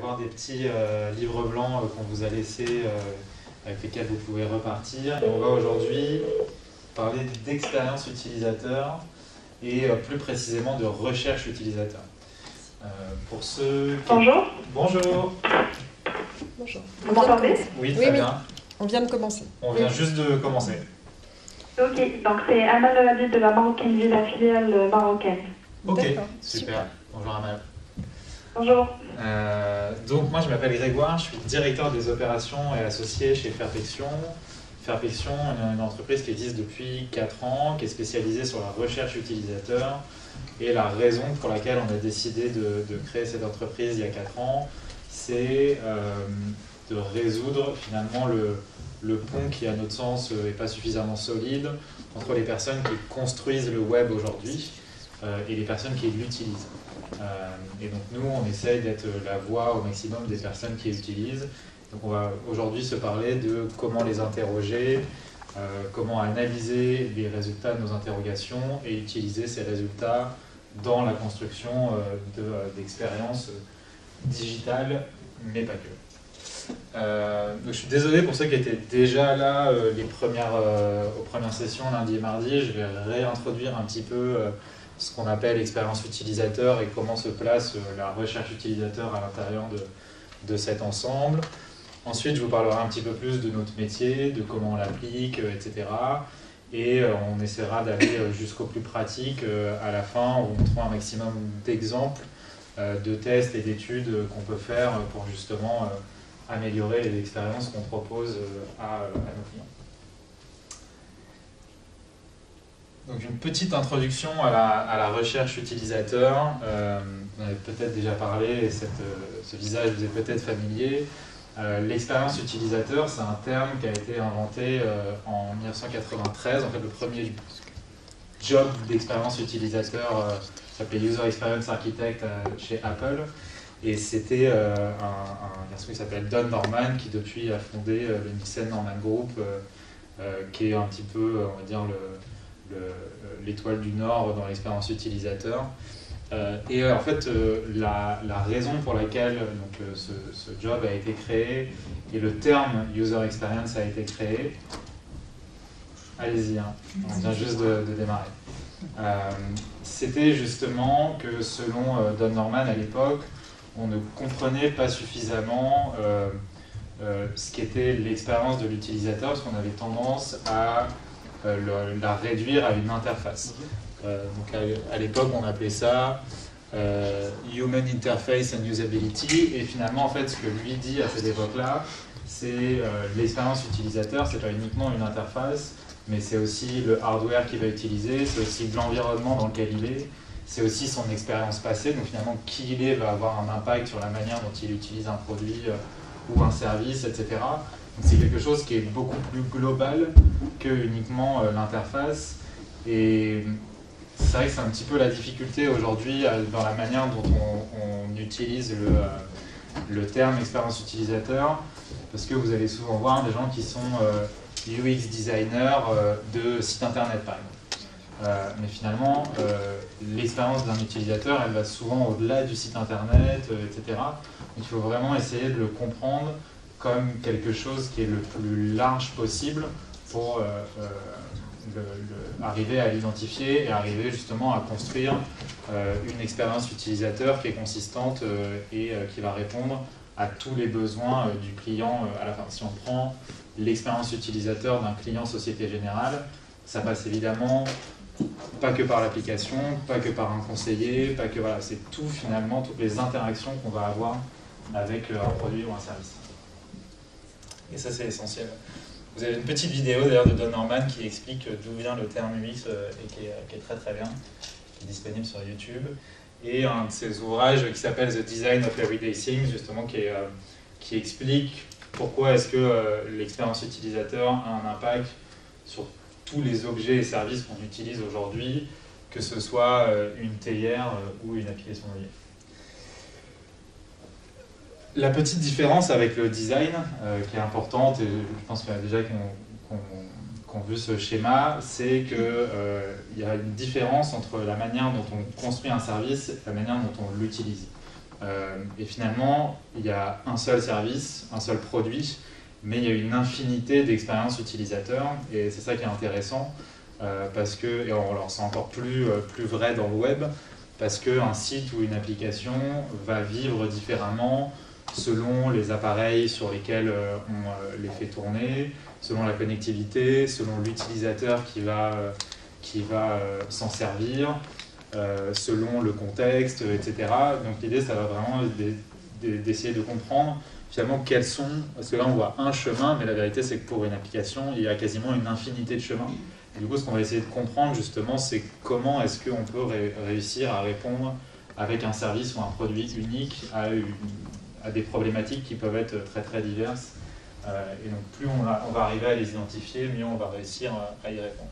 avoir des petits livres blancs qu'on vous a laissés, avec lesquels vous pouvez repartir. Et on va aujourd'hui parler d'expérience utilisateur et plus précisément de recherche utilisateur. Pour ceux qui... Bonjour. Bonjour. Bonjour. Vous m'entendez? Oui, très bien. On vient de commencer. On vient juste de commencer. Ok, donc c'est Amal Lavadi de la Marocaine de la filiale marocaine. Ok, super. Super. Bonjour Amal. Bonjour. Donc moi je m'appelle Grégoire, je suis directeur des opérations et associé chez Fairfection. Fairfection, une entreprise qui existe depuis 4 ans, qui est spécialisée sur la recherche utilisateur. Et la raison pour laquelle on a décidé de créer cette entreprise il y a 4 ans, c'est de résoudre finalement le pont qui, à notre sens, n'est pas suffisamment solide entre les personnes qui construisent le web aujourd'hui et les personnes qui l'utilisent. Et donc nous, on essaye d'être la voix au maximum des personnes qui l'utilisent. Donc on va aujourd'hui se parler de comment les interroger, comment analyser les résultats de nos interrogations et utiliser ces résultats dans la construction d'expériences digitales, mais pas que. Donc je suis désolé pour ceux qui étaient déjà là aux premières sessions lundi et mardi. Je vais réintroduire un petit peu ce qu'on appelle l'expérience utilisateur et comment se place la recherche utilisateur à l'intérieur de cet ensemble. Ensuite, je vous parlerai un petit peu plus de notre métier, de comment on l'applique, etc. Et on essaiera d'aller jusqu'au plus pratique à la fin, en vous montrant un maximum d'exemples, de tests et d'études qu'on peut faire pour justement améliorer les expériences qu'on propose à nos clients. Donc une petite introduction à la recherche utilisateur. On avait peut-être déjà parlé, et ce visage vous est peut-être familier. L'expérience utilisateur, c'est un terme qui a été inventé en 1993. En fait, le premier job d'expérience utilisateur s'appelait User Experience Architect chez Apple. Et c'était un garçon qui s'appelle Don Norman qui depuis a fondé le Nielsen Norman Group, qui est un petit peu, on va dire, l'étoile du Nord dans l'expérience utilisateur. Et en fait, la raison pour laquelle ce job a été créé et le terme User Experience a été créé, allez-y, hein, on vient juste de démarrer. C'était justement que selon Don Norman à l'époque, on ne comprenait pas suffisamment ce qu'était l'expérience de l'utilisateur, parce qu'on avait tendance à la réduire à une interface. Donc à l'époque, on appelait ça Human Interface and Usability, et finalement, en fait, ce que lui dit à cette époque-là, c'est l'expérience utilisateur, c'est pas uniquement une interface, mais c'est aussi le hardware qu'il va utiliser, c'est aussi l'environnement dans lequel il est, c'est aussi son expérience passée, donc finalement, qui il est va avoir un impact sur la manière dont il utilise un produit ou un service, etc. Donc c'est quelque chose qui est beaucoup plus global que uniquement l'interface. Et c'est vrai que c'est un petit peu la difficulté aujourd'hui dans la manière dont on utilise le terme expérience utilisateur, parce que vous allez souvent voir des gens qui sont UX designers de sites internet par exemple. Mais finalement, l'expérience d'un utilisateur, elle va souvent au-delà du site internet, etc. Donc il faut vraiment essayer de le comprendre comme quelque chose qui est le plus large possible pour arriver à l'identifier et arriver justement à construire une expérience utilisateur qui est consistante et qui va répondre à tous les besoins du client à la fin. Si on prend l'expérience utilisateur d'un client Société Générale, ça passe évidemment pas que par l'application, pas que par un conseiller, pas que voilà, c'est tout finalement, toutes les interactions qu'on va avoir avec un produit ou un service. Et ça, c'est essentiel. Vous avez une petite vidéo d'ailleurs de Don Norman qui explique d'où vient le terme UX et qui est très très bien, qui est disponible sur YouTube. Et un de ses ouvrages qui s'appelle The Design of Everyday Things, justement, qui explique pourquoi est-ce que l'expérience utilisateur a un impact sur tous les objets et services qu'on utilise aujourd'hui, que ce soit une théière ou une application mobile. La petite différence avec le design, qui est importante, et je pense qu'il y en a déjà qui ont vu ce schéma, c'est qu'il y a une différence entre la manière dont on construit un service et la manière dont on l'utilise. Et finalement, il y a un seul service, un seul produit, mais il y a une infinité d'expériences utilisateurs, et c'est ça qui est intéressant, parce que, et alors c'est encore plus vrai dans le web, parce qu'un site ou une application va vivre différemment selon les appareils sur lesquels on les fait tourner, selon la connectivité, selon l'utilisateur qui va s'en servir, selon le contexte, etc. Donc l'idée, ça va vraiment d'essayer de comprendre finalement quels sont, parce que là on voit un chemin, mais la vérité c'est que pour une application, il y a quasiment une infinité de chemins. Et du coup, ce qu'on va essayer de comprendre justement, c'est comment est-ce qu'on peut réussir à répondre avec un service ou un produit unique à des problématiques qui peuvent être très très diverses. Et donc plus on va arriver à les identifier, mieux on va réussir à y répondre.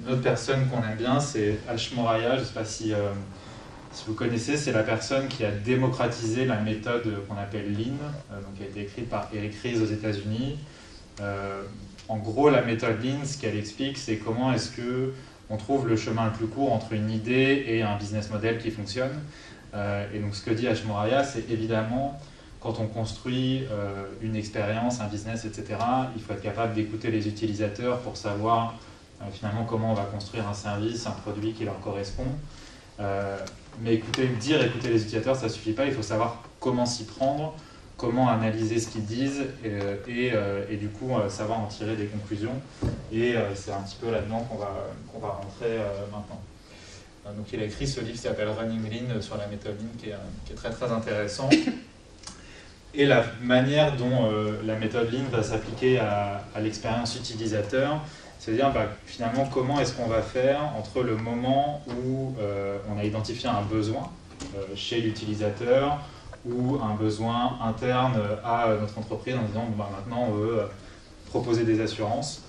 Une autre personne qu'on aime bien, c'est Ash Maurya. Je ne sais pas si vous connaissez, c'est la personne qui a démocratisé la méthode qu'on appelle Lean, donc qui a été écrite par Eric Ries aux États-Unis. En gros, la méthode Lean, ce qu'elle explique, c'est comment est-ce qu'on trouve le chemin le plus court entre une idée et un business model qui fonctionne. Et donc ce que dit Ash Maurya, c'est évidemment, quand on construit une expérience, un business, etc., il faut être capable d'écouter les utilisateurs pour savoir finalement comment on va construire un service, un produit qui leur correspond. Mais écouter les utilisateurs, ça ne suffit pas, il faut savoir comment s'y prendre, comment analyser ce qu'ils disent et du coup savoir en tirer des conclusions. Et c'est un petit peu là-dedans qu'on va rentrer maintenant. Donc il a écrit ce livre qui s'appelle Running Lean sur la méthode Lean qui est très très intéressant. Et la manière dont la méthode Lean va s'appliquer à l'expérience utilisateur, c'est-à-dire finalement comment est-ce qu'on va faire entre le moment où on a identifié un besoin chez l'utilisateur ou un besoin interne à notre entreprise en disant maintenant on veut proposer des assurances.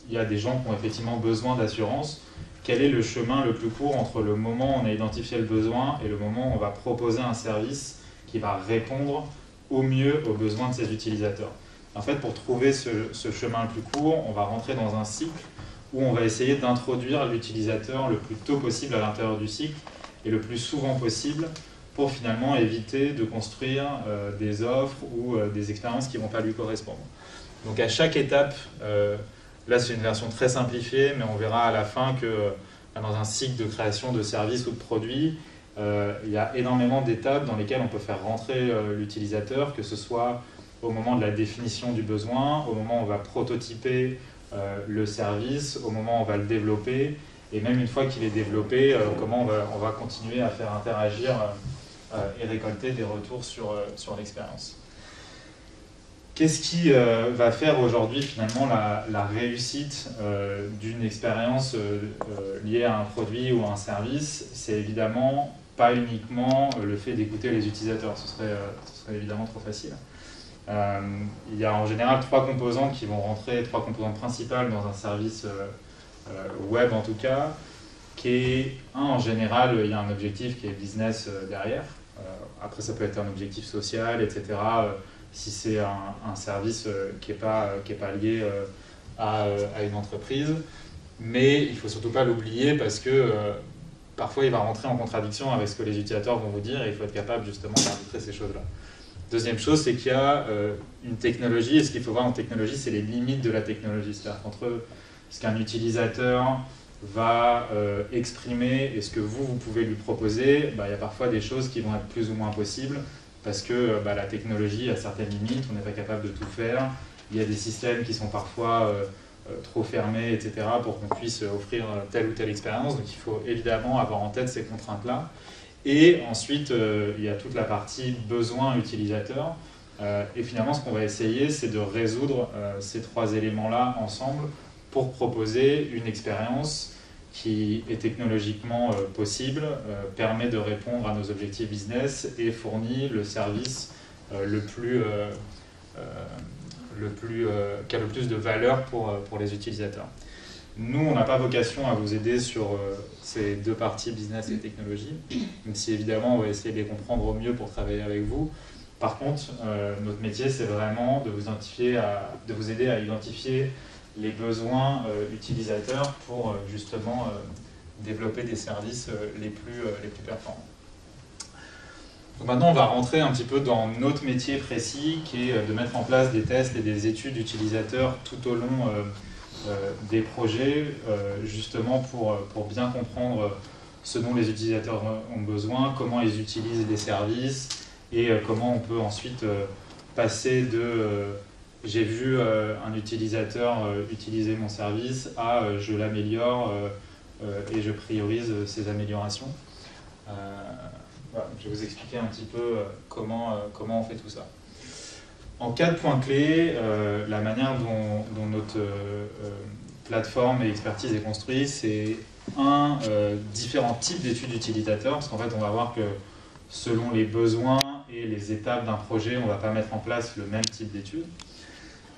Il y a des gens qui ont effectivement besoin d'assurance. Quel est le chemin le plus court entre le moment où on a identifié le besoin et le moment où on va proposer un service qui va répondre au mieux aux besoins de ses utilisateurs? En fait, pour trouver ce chemin le plus court, on va rentrer dans un cycle où on va essayer d'introduire l'utilisateur le plus tôt possible à l'intérieur du cycle et le plus souvent possible pour finalement éviter de construire des offres ou des expériences qui ne vont pas lui correspondre. Donc à chaque étape, là c'est une version très simplifiée, mais on verra à la fin que dans un cycle de création de services ou de produits, il y a énormément d'étapes dans lesquelles on peut faire rentrer l'utilisateur, que ce soit au moment de la définition du besoin, au moment où on va prototyper le service, au moment où on va le développer, et même une fois qu'il est développé, comment on va continuer à faire interagir et récolter des retours sur l'expérience. Qu'est-ce qui va faire aujourd'hui finalement la réussite d'une expérience liée à un produit ou à un service? C'est évidemment pas uniquement le fait d'écouter les utilisateurs, ce serait évidemment trop facile. Il y a en général trois composantes principales dans un service web en tout cas, qui est, en général, il y a un objectif qui est business derrière. Après, ça peut être un objectif social, etc. Si c'est un service qui n'est pas lié à une entreprise. Mais il ne faut surtout pas l'oublier parce que parfois, il va rentrer en contradiction avec ce que les utilisateurs vont vous dire et il faut être capable justement d'arbitrer ces choses-là. Deuxième chose, c'est qu'il y a une technologie, et ce qu'il faut voir en technologie, c'est les limites de la technologie. C'est-à-dire qu'entre ce qu'un utilisateur va exprimer et ce que vous pouvez lui proposer, il y a parfois des choses qui vont être plus ou moins possibles parce que la technologie a certaines limites, on n'est pas capable de tout faire. Il y a des systèmes qui sont parfois trop fermés, etc., pour qu'on puisse offrir telle ou telle expérience. Donc il faut évidemment avoir en tête ces contraintes-là. Et ensuite, il y a toute la partie besoin utilisateur. Et finalement, ce qu'on va essayer, c'est de résoudre ces trois éléments-là ensemble pour proposer une expérience qui est technologiquement possible, permet de répondre à nos objectifs business et fournit le service qui a le plus de valeur pour les utilisateurs. Nous, on n'a pas vocation à vous aider sur ces deux parties, business et technologie, même si évidemment on va essayer de les comprendre au mieux pour travailler avec vous. Par contre, notre métier, c'est vraiment de vous aider à identifier les besoins utilisateurs pour justement développer des services les plus performants. Donc maintenant, on va rentrer un petit peu dans notre métier précis, qui est de mettre en place des tests et des études utilisateurs tout au long des projets, justement pour bien comprendre ce dont les utilisateurs ont besoin, comment ils utilisent les services et comment on peut ensuite passer de j'ai vu un utilisateur utiliser mon service à je l'améliore et je priorise ces améliorations. Voilà, je vais vous expliquer un petit peu comment on fait tout ça. En 4 points clés, la manière dont notre plateforme et expertise est construite, c'est différents types d'études utilisateurs, parce qu'en fait on va voir que selon les besoins et les étapes d'un projet, on ne va pas mettre en place le même type d'études.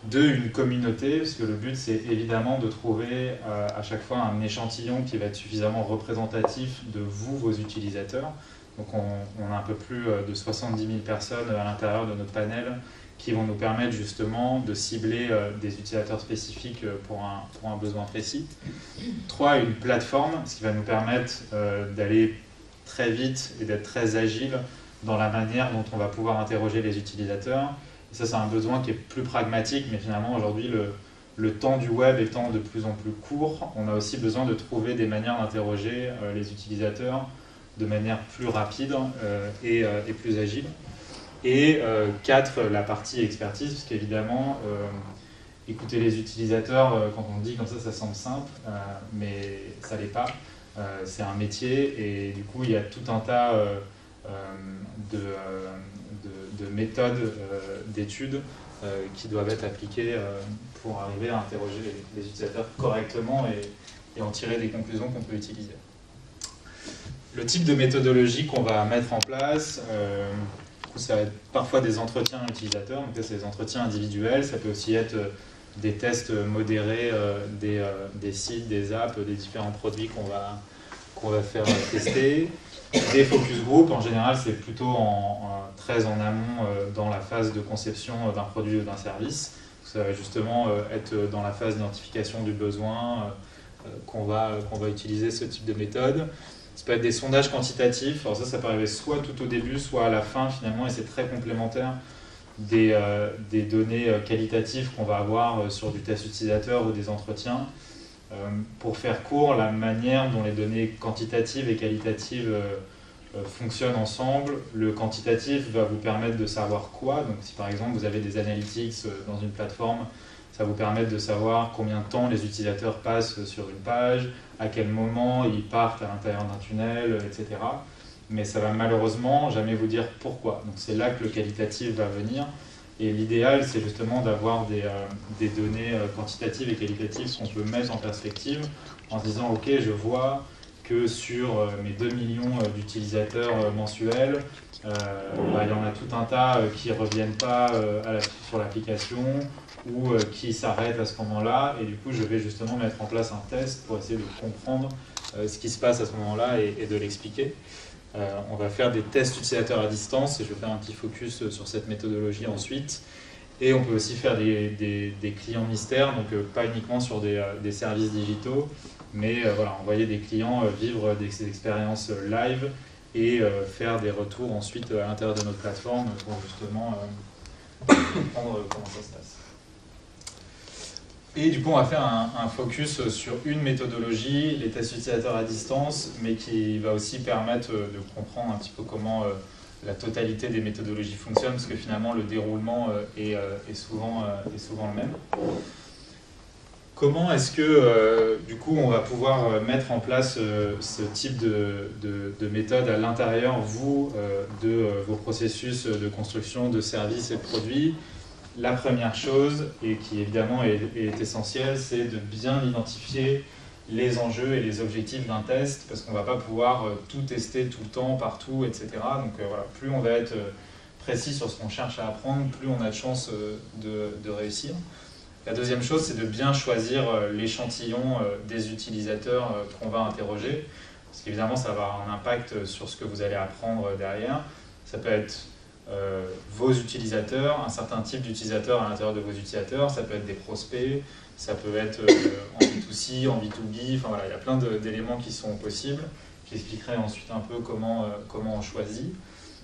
2, une communauté, parce que le but c'est évidemment de trouver à chaque fois un échantillon qui va être suffisamment représentatif de vous, vos utilisateurs. Donc on a un peu plus de 70 000 personnes à l'intérieur de notre panel qui vont nous permettre justement de cibler des utilisateurs spécifiques pour un besoin précis. 3, une plateforme, ce qui va nous permettre d'aller très vite et d'être très agile dans la manière dont on va pouvoir interroger les utilisateurs. Et ça, c'est un besoin qui est plus pragmatique, mais finalement aujourd'hui, le temps du web étant de plus en plus court, on a aussi besoin de trouver des manières d'interroger les utilisateurs de manière plus rapide et plus agile. Et 4, la partie expertise, parce qu'évidemment, écouter les utilisateurs, quand on le dit comme ça semble simple, mais ça ne l'est pas. C'est un métier et du coup, il y a tout un tas de méthodes d'études qui doivent être appliquées pour arriver à interroger les utilisateurs correctement et en tirer des conclusions qu'on peut utiliser. Le type de méthodologie qu'on va mettre en place, ça va être parfois des entretiens utilisateurs, donc ça c'est des entretiens individuels, ça peut aussi être des tests modérés des sites, des apps, des différents produits qu'on va faire tester. Des focus group, en général c'est plutôt très en amont dans la phase de conception d'un produit ou d'un service. Ça va justement être dans la phase d'identification du besoin qu'on va utiliser ce type de méthode. Ça peut être des sondages quantitatifs, alors ça peut arriver soit tout au début, soit à la fin finalement, et c'est très complémentaire des données qualitatives qu'on va avoir sur du test utilisateur ou des entretiens. Pour faire court, la manière dont les données quantitatives et qualitatives fonctionnent ensemble, le quantitatif va vous permettre de savoir quoi. Donc si par exemple vous avez des analytics dans une plateforme, ça vous permet de savoir combien de temps les utilisateurs passent sur une page, à quel moment ils partent à l'intérieur d'un tunnel, etc. Mais ça va malheureusement jamais vous dire pourquoi. Donc c'est là que le qualitatif va venir. Et l'idéal, c'est justement d'avoir des données quantitatives et qualitatives qu'on peut mettre en perspective en se disant « Ok, je vois que sur mes 2 millions d'utilisateurs mensuels, il y en a tout un tas qui ne reviennent pas sur l'application ou qui s'arrêtent à ce moment-là. Et du coup, je vais justement mettre en place un test pour essayer de comprendre ce qui se passe à ce moment-là et de l'expliquer. » On va faire des tests utilisateurs à distance et je vais faire un petit focus sur cette méthodologie ensuite. Et on peut aussi faire des clients mystères, donc pas uniquement sur des services digitaux, mais voilà, envoyer des clients vivre des expériences live et faire des retours ensuite à l'intérieur de notre plateforme pour justement comprendre comment ça se passe. Et du coup, on va faire un focus sur une méthodologie, les tests utilisateurs à distance, mais qui va aussi permettre de comprendre un petit peu comment la totalité des méthodologies fonctionne, parce que finalement, le déroulement est souvent le même. Comment est-ce que, du coup, on va pouvoir mettre en place ce type de méthode à l'intérieur, vous, de vos processus de construction de services et de produits ? La première chose, et qui évidemment est essentielle, c'est de bien identifier les enjeux et les objectifs d'un test, parce qu'on ne va pas pouvoir tout tester tout le temps, partout, etc. Donc voilà, plus on va être précis sur ce qu'on cherche à apprendre, plus on a de chances de réussir. La deuxième chose, c'est de bien choisir l'échantillon des utilisateurs qu'on va interroger, parce qu'évidemment, ça va avoir un impact sur ce que vous allez apprendre derrière. Ça peut être vos utilisateurs, un certain type d'utilisateurs à l'intérieur de vos utilisateurs, ça peut être des prospects, ça peut être en B2C, en B2B, enfin voilà, il y a plein d'éléments qui sont possibles. J'expliquerai ensuite un peu comment on choisit.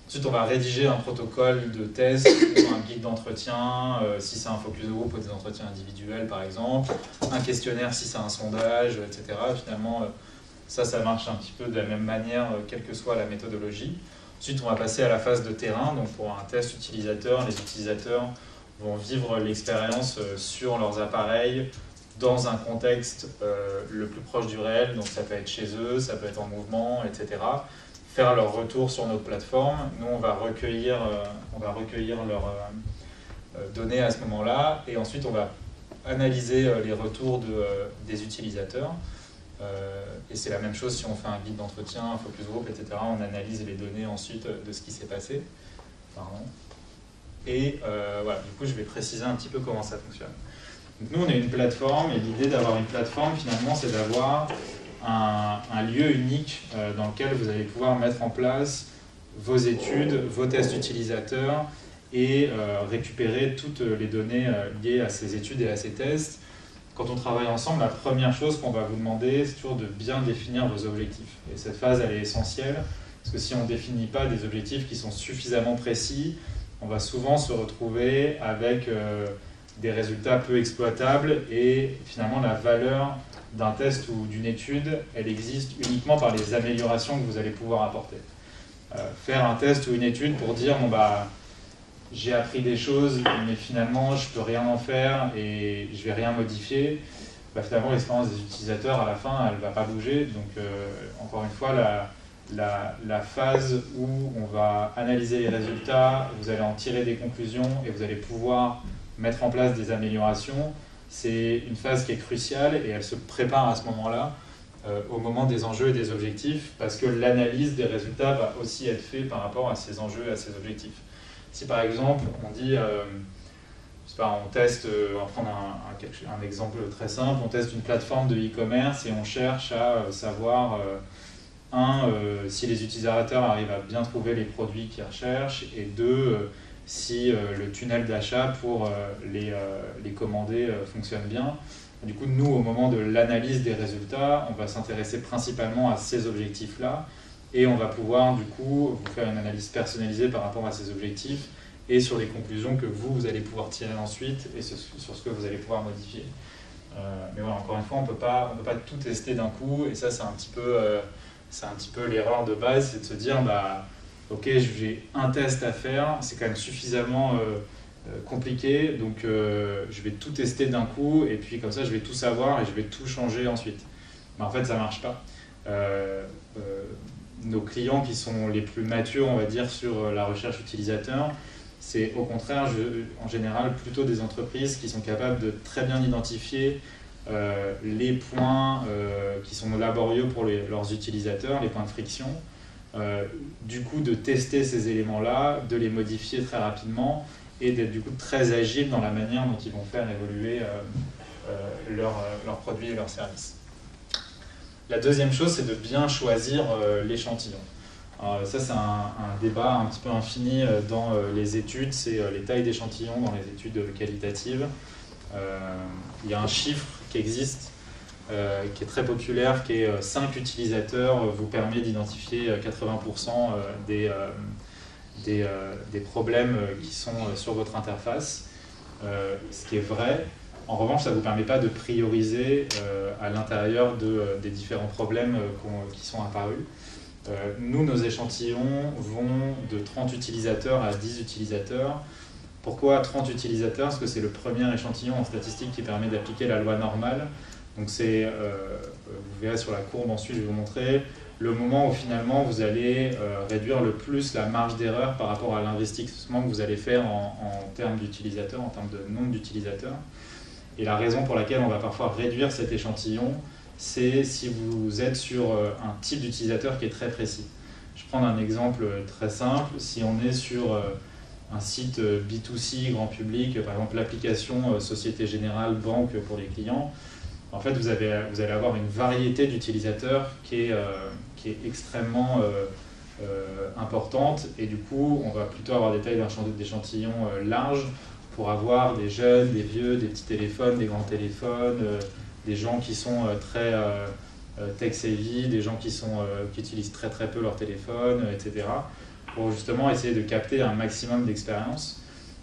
Ensuite, on va rédiger un protocole de test ou un guide d'entretien, si c'est un focus group ou des entretiens individuels par exemple, un questionnaire si c'est un sondage, etc. Finalement, ça marche un petit peu de la même manière, quelle que soit la méthodologie. Ensuite, on va passer à la phase de terrain. Donc, pour un test utilisateur, les utilisateurs vont vivre l'expérience sur leurs appareils dans un contexte le plus proche du réel. Donc, ça peut être chez eux, ça peut être en mouvement, etc. Faire leur retour sur notre plateforme. Nous, on va recueillir leurs données à ce moment-là. Et ensuite, on va analyser les retours des utilisateurs. Et c'est la même chose si on fait un guide d'entretien, un focus group, etc. On analyse les données ensuite de ce qui s'est passé. Pardon. Et voilà, du coup, je vais préciser un petit peu comment ça fonctionne. Donc, nous, on est une plateforme, et l'idée d'avoir une plateforme, finalement, c'est d'avoir un lieu unique dans lequel vous allez pouvoir mettre en place vos études, vos tests utilisateurs et récupérer toutes les données liées à ces études et à ces tests. Quand on travaille ensemble, la première chose qu'on va vous demander, c'est toujours de bien définir vos objectifs. Et cette phase, elle est essentielle, parce que si on ne définit pas des objectifs qui sont suffisamment précis, on va souvent se retrouver avec des résultats peu exploitables et finalement la valeur d'un test ou d'une étude, elle existe uniquement par les améliorations que vous allez pouvoir apporter. Faire un test ou une étude pour dire bon, bah, j'ai appris des choses, mais finalement je ne peux rien en faire et je ne vais rien modifier, bah, finalement l'expérience des utilisateurs à la fin, elle ne va pas bouger. Donc encore une fois, la phase où on va analyser les résultats, vous allez en tirer des conclusions et vous allez pouvoir mettre en place des améliorations, c'est une phase qui est cruciale et elle se prépare à ce moment-là, au moment des enjeux et des objectifs, parce que l'analyse des résultats va aussi être faite par rapport à ces enjeux et à ces objectifs. Si par exemple on dit, je sais pas, on teste, on va prendre un exemple très simple, on teste une plateforme de e-commerce et on cherche à savoir, si les utilisateurs arrivent à bien trouver les produits qu'ils recherchent, et deux, si le tunnel d'achat pour les commander fonctionne bien. Du coup, nous, au moment de l'analyse des résultats, on va s'intéresser principalement à ces objectifs-là et on va pouvoir, du coup, vous faire une analyse personnalisée par rapport à ces objectifs et sur les conclusions que vous allez pouvoir tirer ensuite et sur ce que vous allez pouvoir modifier. Mais voilà, encore une fois, on ne peut pas tout tester d'un coup et ça, c'est un petit peu l'erreur de base, c'est de se dire, bah, ok, j'ai un test à faire, c'est quand même suffisamment compliqué, donc je vais tout tester d'un coup, et puis comme ça je vais tout savoir et je vais tout changer ensuite. Mais en fait, ça ne marche pas. Nos clients qui sont les plus matures, on va dire, sur la recherche utilisateur, c'est au contraire, en général, plutôt des entreprises qui sont capables de très bien identifier les points qui sont laborieux pour leurs utilisateurs, les points de friction. Du coup, de tester ces éléments-là, de les modifier très rapidement et d'être du coup très agile dans la manière dont ils vont faire évoluer leurs produits et leurs services. La deuxième chose, c'est de bien choisir l'échantillon. Ça, c'est un débat un petit peu infini dans les études, c'est les tailles d'échantillons dans les études qualitatives. Il y a un chiffre qui existe, qui est très populaire, qui est 5 utilisateurs vous permet d'identifier 80% des problèmes qui sont sur votre interface, ce qui est vrai. En revanche, ça ne vous permet pas de prioriser à l'intérieur des différents problèmes qui sont apparus. Nous, nos échantillons vont de 30 utilisateurs à 10 utilisateurs. Pourquoi 30 utilisateurs? Parce que c'est le premier échantillon en statistique qui permet d'appliquer la loi normale. Donc c'est, vous verrez sur la courbe ensuite, je vais vous montrer, le moment où finalement vous allez réduire le plus la marge d'erreur par rapport à l'investissement que vous allez faire en termes d'utilisateurs, en termes de nombre d'utilisateurs. Et la raison pour laquelle on va parfois réduire cet échantillon, c'est si vous êtes sur un type d'utilisateur qui est très précis. Je vais prendre un exemple très simple. Si on est sur un site B2C, grand public, par exemple l'application Société Générale Banque pour les clients, en fait vous allez avoir une variété d'utilisateurs qui est extrêmement importante, et du coup on va plutôt avoir des tailles d'échantillons larges pour avoir des jeunes, des vieux, des petits téléphones, des grands téléphones, des gens qui sont très tech-savvy, des gens qui utilisent très très peu leur téléphone, etc. pour justement essayer de capter un maximum d'expérience.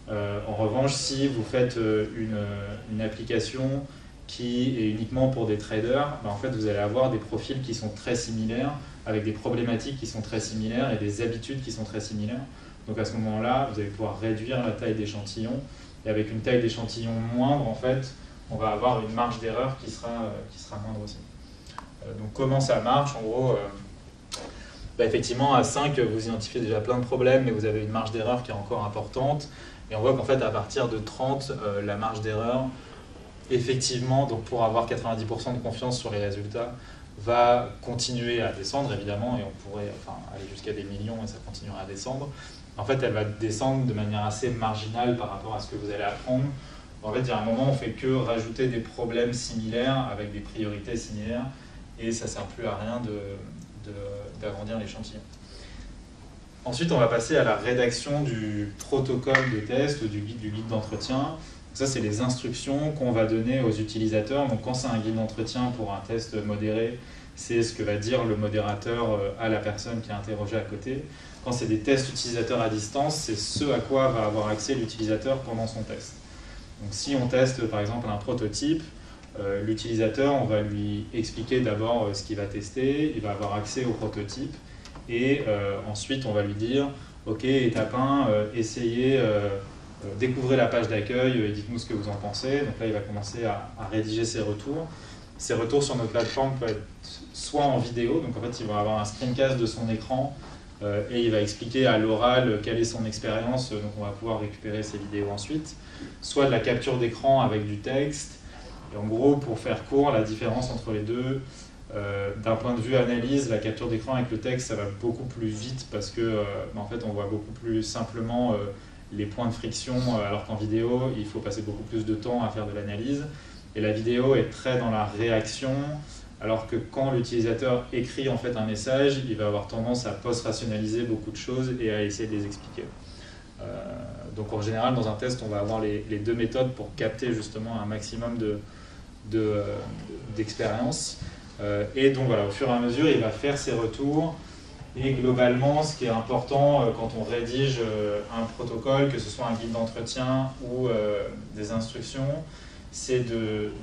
En revanche, si vous faites une application qui est uniquement pour des traders, en fait, vous allez avoir des profils qui sont très similaires, avec des problématiques qui sont très similaires et des habitudes qui sont très similaires. Donc à ce moment-là, vous allez pouvoir réduire la taille d'échantillon. Et avec une taille d'échantillon moindre, en fait, on va avoir une marge d'erreur qui sera moindre aussi. Donc comment ça marche? En gros, effectivement, à 5, vous identifiez déjà plein de problèmes, mais vous avez une marge d'erreur qui est encore importante. Et on voit qu'en fait, à partir de 30, la marge d'erreur, effectivement, donc pour avoir 90% de confiance sur les résultats, va continuer à descendre, évidemment, et on pourrait aller jusqu'à des millions et ça continuera à descendre. En fait, elle va descendre de manière assez marginale par rapport à ce que vous allez apprendre. En fait, il y a un moment, on ne fait que rajouter des problèmes similaires avec des priorités similaires, et ça ne sert plus à rien d'agrandir l'échantillon. Ensuite, on va passer à la rédaction du protocole de test ou du guide d'entretien. Ça, c'est les instructions qu'on va donner aux utilisateurs. Donc, quand c'est un guide d'entretien pour un test modéré, c'est ce que va dire le modérateur à la personne qui est interrogée à côté. Quand c'est des tests utilisateurs à distance, c'est ce à quoi va avoir accès l'utilisateur pendant son test. Donc, si on teste par exemple un prototype, l'utilisateur, on va lui expliquer d'abord ce qu'il va tester, il va avoir accès au prototype et ensuite on va lui dire « Ok, étape 1, essayez, découvrez la page d'accueil et dites-nous ce que vous en pensez ». Donc là, il va commencer à rédiger ses retours. Ces retours sur notre plateforme peuvent être soit en vidéo, donc en fait, il va avoir un screencast de son écran et il va expliquer à l'oral quelle est son expérience, donc on va pouvoir récupérer ces vidéos ensuite, soit de la capture d'écran avec du texte. Et en gros, pour faire court, la différence entre les deux, d'un point de vue analyse, la capture d'écran avec le texte, ça va beaucoup plus vite parce que en fait, on voit beaucoup plus simplement les points de friction, alors qu'en vidéo, il faut passer beaucoup plus de temps à faire de l'analyse. Et la vidéo est très dans la réaction, alors que quand l'utilisateur écrit en fait un message, il va avoir tendance à post-rationaliser beaucoup de choses et à essayer de les expliquer. Donc en général, dans un test, on va avoir les deux méthodes pour capter justement un maximum d'expérience. Et donc voilà, au fur et à mesure, il va faire ses retours. Et globalement, ce qui est important quand on rédige un protocole, que ce soit un guide d'entretien ou des instructions, c'est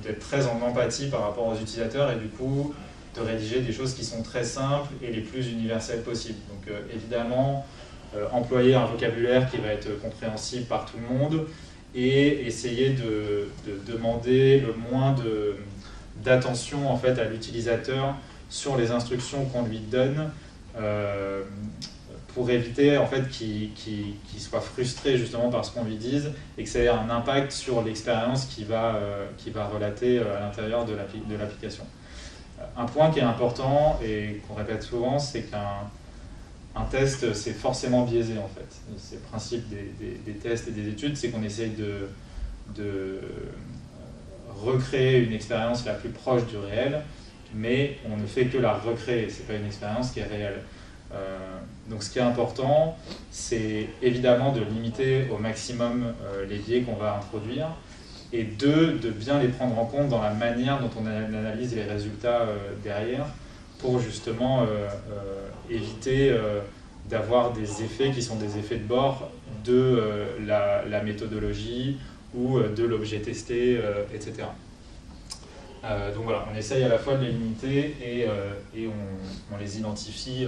d'être très en empathie par rapport aux utilisateurs et du coup de rédiger des choses qui sont très simples et les plus universelles possibles. Donc évidemment, employer un vocabulaire qui va être compréhensible par tout le monde et essayer de demander le moins d'attention en fait, à l'utilisateur sur les instructions qu'on lui donne pour éviter en fait, qu'il soit frustré justement par ce qu'on lui dise et que ça ait un impact sur l'expérience qu'il va relater à l'intérieur de l'application. Un point qui est important et qu'on répète souvent, c'est qu'un test, c'est forcément biaisé en fait. C'est le principe des tests et des études, c'est qu'on essaye de recréer une expérience la plus proche du réel, mais on ne fait que la recréer, ce n'est pas une expérience qui est réelle. Donc ce qui est important, c'est évidemment de limiter au maximum les biais qu'on va introduire, et de bien les prendre en compte dans la manière dont on analyse les résultats derrière, pour justement éviter d'avoir des effets qui sont des effets de bord de la méthodologie ou de l'objet testé, etc. Donc voilà, on essaye à la fois de les limiter et on les identifie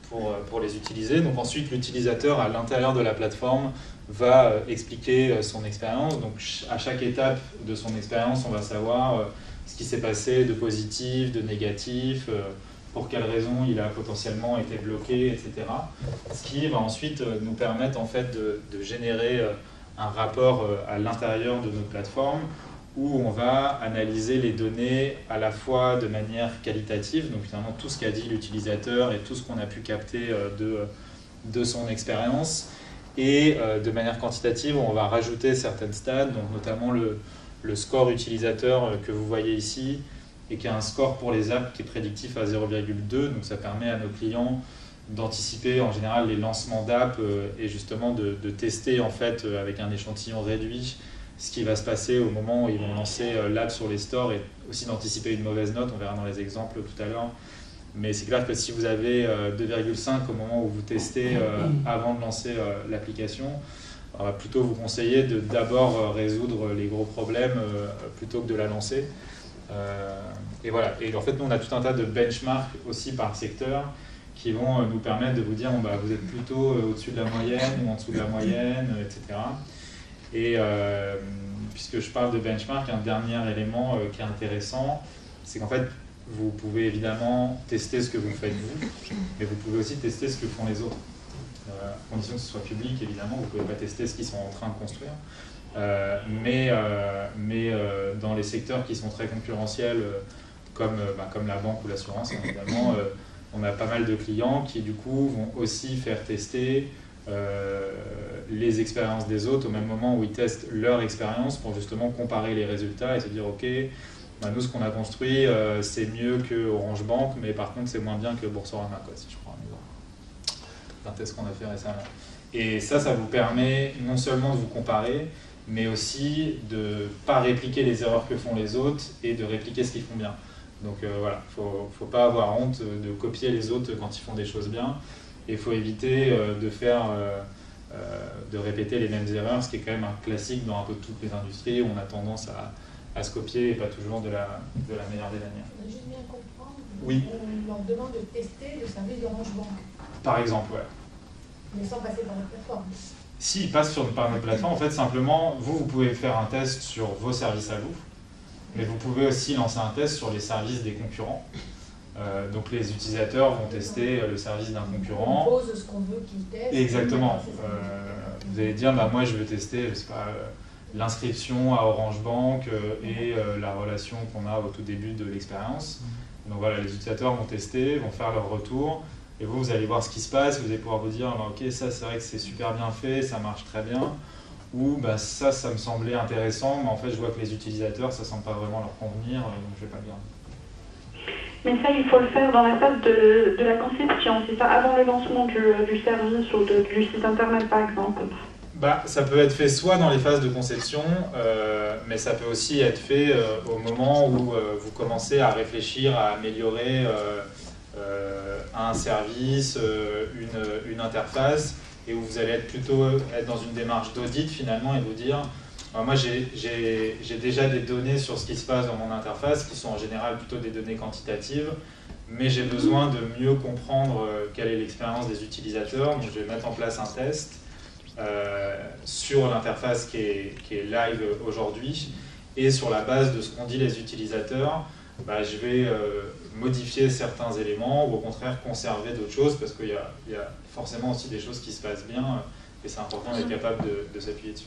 pour les utiliser. Donc ensuite, l'utilisateur à l'intérieur de la plateforme va expliquer son expérience. Donc à chaque étape de son expérience, on va savoir ce qui s'est passé de positif, de négatif, pour quelles raisons il a potentiellement été bloqué, etc. Ce qui va ensuite nous permettre en fait, de générer un rapport à l'intérieur de notre plateforme où on va analyser les données à la fois de manière qualitative, donc finalement tout ce qu'a dit l'utilisateur et tout ce qu'on a pu capter de son expérience, et de manière quantitative, on va rajouter certaines stats, donc notamment le score utilisateur que vous voyez ici, et qui a un score pour les apps qui est prédictif à 0,2, donc ça permet à nos clients d'anticiper en général les lancements d'apps et justement de tester en fait avec un échantillon réduit ce qui va se passer au moment où ils vont lancer l'app sur les stores et aussi d'anticiper une mauvaise note, on verra dans les exemples tout à l'heure, Mais c'est clair que si vous avez 2,5 au moment où vous testez avant de lancer l'application, on va plutôt vous conseiller de d'abord résoudre les gros problèmes plutôt que de la lancer. Et voilà. Et en fait, nous, on a tout un tas de benchmarks aussi par secteur qui vont nous permettre de vous dire bon, bah, vous êtes plutôt au-dessus de la moyenne ou en dessous de la moyenne, etc. Et puisque je parle de benchmark, un dernier élément qui est intéressant, c'est qu'en fait, vous pouvez évidemment tester ce que vous faites vous, mais vous pouvez aussi tester ce que font les autres. À condition que ce soit public, évidemment, vous ne pouvez pas tester ce qu'ils sont en train de construire. Mais dans les secteurs qui sont très concurrentiels, comme la banque ou l'assurance, évidemment, on a pas mal de clients qui, du coup, vont aussi faire tester les expériences des autres au même moment où ils testent leur expérience pour justement comparer les résultats et se dire ok, bah nous ce qu'on a construit c'est mieux que Orange Bank, mais par contre c'est moins bien que Boursorama, quoi, si je prends un exemple d'un test qu'on a fait récemment. Et ça vous permet non seulement de vous comparer, mais aussi de ne pas répliquer les erreurs que font les autres et de répliquer ce qu'ils font bien. Donc voilà, faut pas avoir honte de copier les autres quand ils font des choses bien. Et il faut éviter de répéter les mêmes erreurs, ce qui est quand même un classique dans un peu toutes les industries où on a tendance à se copier et pas toujours de la meilleure des manières. On a juste bien comprendre. Oui. On leur demande de tester le service d'Orange Bank. Par exemple, ouais. Mais sans passer par notre plateforme. S'ils passent par notre plateforme, en fait, simplement, vous pouvez faire un test sur vos services à vous, mais vous pouvez aussi lancer un test sur les services des concurrents. Donc les utilisateurs vont tester le service d'un concurrent. On pose ce qu'on veut qu'ils testent. Exactement. Vous allez dire, bah, moi je veux tester l'inscription à Orange Bank et la relation qu'on a au tout début de l'expérience. Donc voilà, les utilisateurs vont tester, vont faire leur retour, et vous allez voir ce qui se passe, vous allez pouvoir vous dire, bah, ok, ça c'est vrai que c'est super bien fait, ça marche très bien, ou bah, ça me semblait intéressant, mais en fait je vois que les utilisateurs, ça ne semble pas vraiment leur convenir, donc je ne vais pas le garder. Mais ça, il faut le faire dans la phase de la conception, c'est ça, avant le lancement du service ou du site internet par exemple. Bah, ça peut être fait soit dans les phases de conception, mais ça peut aussi être fait au moment où vous commencez à réfléchir à améliorer un service, une interface, et où vous allez plutôt être dans une démarche d'audit finalement et vous dire moi j'ai déjà des données sur ce qui se passe dans mon interface qui sont en général plutôt des données quantitatives, mais j'ai besoin de mieux comprendre quelle est l'expérience des utilisateurs, donc je vais mettre en place un test sur l'interface qui est live aujourd'hui, et sur la base de ce qu'ont dit les utilisateurs, bah, je vais modifier certains éléments ou au contraire conserver d'autres choses, parce qu'il y a forcément aussi des choses qui se passent bien et c'est important d'être capable de s'appuyer dessus.